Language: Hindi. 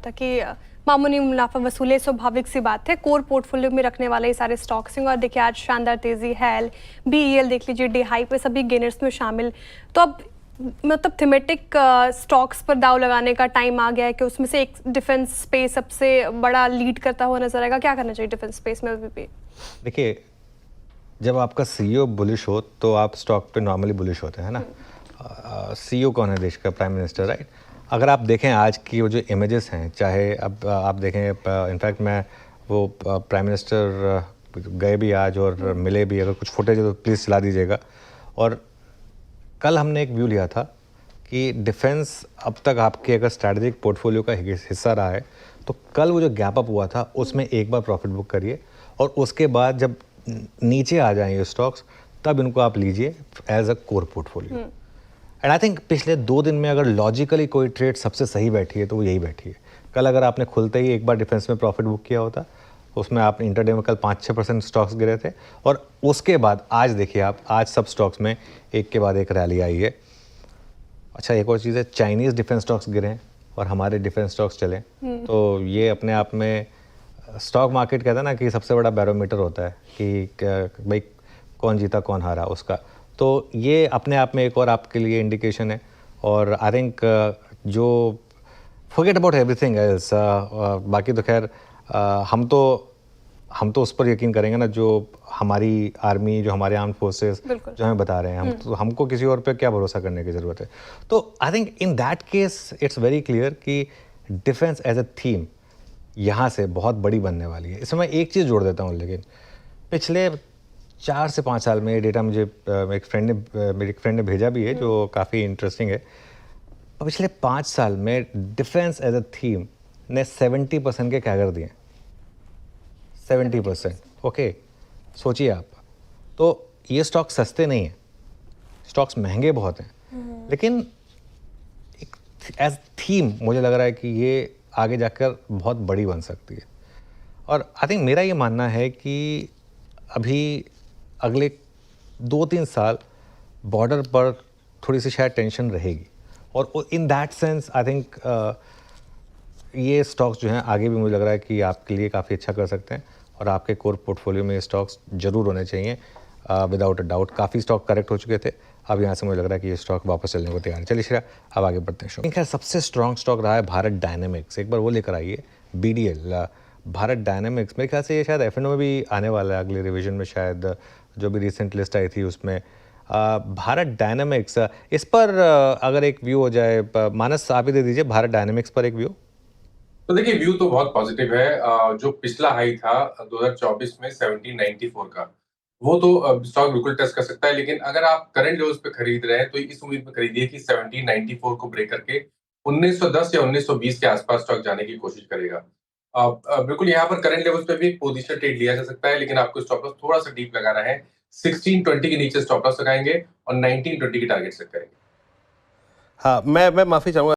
था कि मामूली मुनाफा वसूले, स्वाभाविक सी बात है, कोर पोर्टफोलियो में रखने वाले ये सारे स्टॉक्स हैं। और देखिए आज शानदार तेजी, हेल, बीईएल देख लीजिए, डे हाई पे सभी गेनर्स में शामिल। तो अब मतलब थीमेटिक स्टॉक्स पर दाव लगाने का टाइम आ गया है कि उसमें से एक डिफेंस स्पेस सबसे बड़ा लीड करता हुआ नजर आएगा। क्या करना चाहिए डिफेंस स्पेस में अभी भी? देखिए, जब आपका सीईओ बुलिश हो तो आप स्टॉक पे नॉर्मली बुलिश होते हैं ना। सीईओ कौन है देश का? Prime minister, right? अगर आप देखें आज की वो जो इमेजेस हैं, चाहे अब आप देखें, इनफैक्ट मैं वो प्राइम मिनिस्टर गए भी आज और मिले भी, अगर कुछ फुटेज है तो प्लीज़ चला दीजिएगा। और कल हमने एक व्यू लिया था कि डिफेंस अब तक आपके अगर स्ट्रैटेजिक पोर्टफोलियो का हिस्सा रहा है तो कल वो जो गैप अप हुआ था उसमें एक बार प्रॉफिट बुक करिए और उसके बाद जब नीचे आ जाएं ये स्टॉक्स तब इनको आप लीजिए as a core portfolio. And I think पिछले 2 दिन में अगर लॉजिकली कोई ट्रेड सबसे सही बैठी है तो वो यही बैठी है। कल अगर आपने खुलते ही एक बार डिफेंस में प्रॉफिट बुक किया होता, उसमें आप इंटरडे में कल 5-6% स्टॉक्स गिरे थे और उसके बाद आज देखिए आप, आज सब स्टॉक्स में एक के बाद एक रैली आई है। अच्छा, एक और चीज़ है, चाइनीज़ डिफेंस स्टॉक्स गिरे और हमारे डिफेंस स्टॉक्स चले, तो ये अपने आप में स्टॉक मार्केट कहता है ना कि सबसे बड़ा बैरोमीटर होता है कि भाई कौन जीता कौन हारा उसका। तो ये अपने आप में एक और आपके लिए इंडिकेशन है। और आई थिंक जो फॉरगेट अबाउट एवरीथिंग एल्स, बाकी तो खैर हम तो उस पर यकीन करेंगे ना जो हमारी आर्मी, जो हमारे आर्म्ड फोर्सेस जो हमें बता रहे हैं। हमको किसी और पे क्या भरोसा करने की ज़रूरत है? तो I think in that case it's very clear कि डिफेंस एज अ थीम यहाँ से बहुत बड़ी बनने वाली है। इसमें मैं एक चीज़ जोड़ देता हूँ, लेकिन पिछले 4 से 5 साल में ये डेटा मुझे मेरे एक फ्रेंड ने भेजा भी है जो काफ़ी इंटरेस्टिंग है। पिछले 5 साल में डिफेंस एज अ थीम ने 70% के कैगर दिए। 70%, ओके, सोचिए आप। तो ये स्टॉक सस्ते नहीं हैं, स्टॉक्स महंगे बहुत हैं, लेकिन एक एज थीम मुझे लग रहा है कि ये आगे जाकर बहुत बड़ी बन सकती है। और आई थिंक मेरा ये मानना है कि अभी अगले 2-3 साल बॉर्डर पर थोड़ी सी शायद टेंशन रहेगी और in that sense I think ये स्टॉक्स जो हैं आगे भी मुझे लग रहा है कि आपके लिए काफ़ी अच्छा कर सकते हैं और आपके कोर पोर्टफोलियो में ये स्टॉक्स जरूर होने चाहिए विदाउट अ डाउट। काफ़ी स्टॉक करेक्ट हो चुके थे, अब यहाँ से मुझे लग रहा है कि ये स्टॉक वापस चलने को तैयार है। चलिए श्रेया, अब आगे बढ़ते हैं। खैर सबसे स्ट्रॉन्ग स्टॉक रहा है भारत डायनेमिक्स, एक बार वो लेकर आइए। BDL, भारत डायनेमिक्स, मेरे ख्याल से ये शायद F&O में भी आने वाला है अगले रिवीजन में, शायद जो भी रिसेंट लिस्ट आई थी उसमें। भारत डायनेमिक्स, इस पर अगर एक व्यू हो जाए, मानस आप ही दे दीजिए भारत डायनेमिक्स पर एक व्यू। तो देखिए, व्यू तो बहुत पॉजिटिव है। जो पिछला हाई था 2024 में 1794 का, वो तो स्टॉक बिल्कुल टच कर सकता है। लेकिन अगर आप करंट लेवल्स पे खरीद रहे हैं तो इस उम्मीद में खरीदिए कि 1794 को ब्रेक करके 1910 या 1920 के आसपास स्टॉक जाने की कोशिश करेगा। बिल्कुल यहाँ पर करंट लेवल्स पे भी एक पोजीशन ट्रेड लिया जा सकता है, लेकिन आपको स्टॉप लॉस थोड़ा सा डीप लगाना है। 1620 के नीचे स्टॉप लॉस लगाएंगे और 1920 की टारगेट सेट करेंगे। हाँ, मैं माफी चाहूंगा।